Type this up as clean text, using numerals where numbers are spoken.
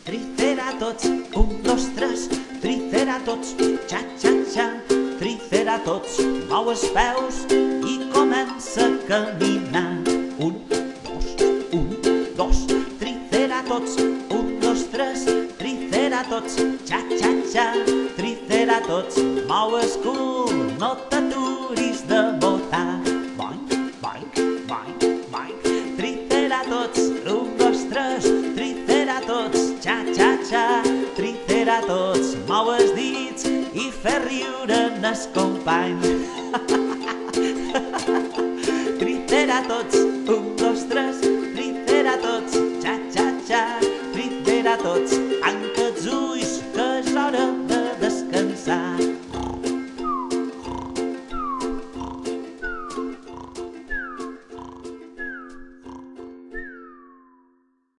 Triceratops, un, dos, tres, Triceratops, xa-xa-xa, Triceratops, mou els peus i comença a caminar. Un, dos, Triceratops, un, dos, tres, Triceratops, xa-xa-xa, Triceratops, mou el cul, no t'aturis de botar. Boing, boing, boing, boing, Triceratops, un, dos, tres, Triceratops, xa-xa-xa, Triceratops, mou els dits i fer riure en el company. Triceratops,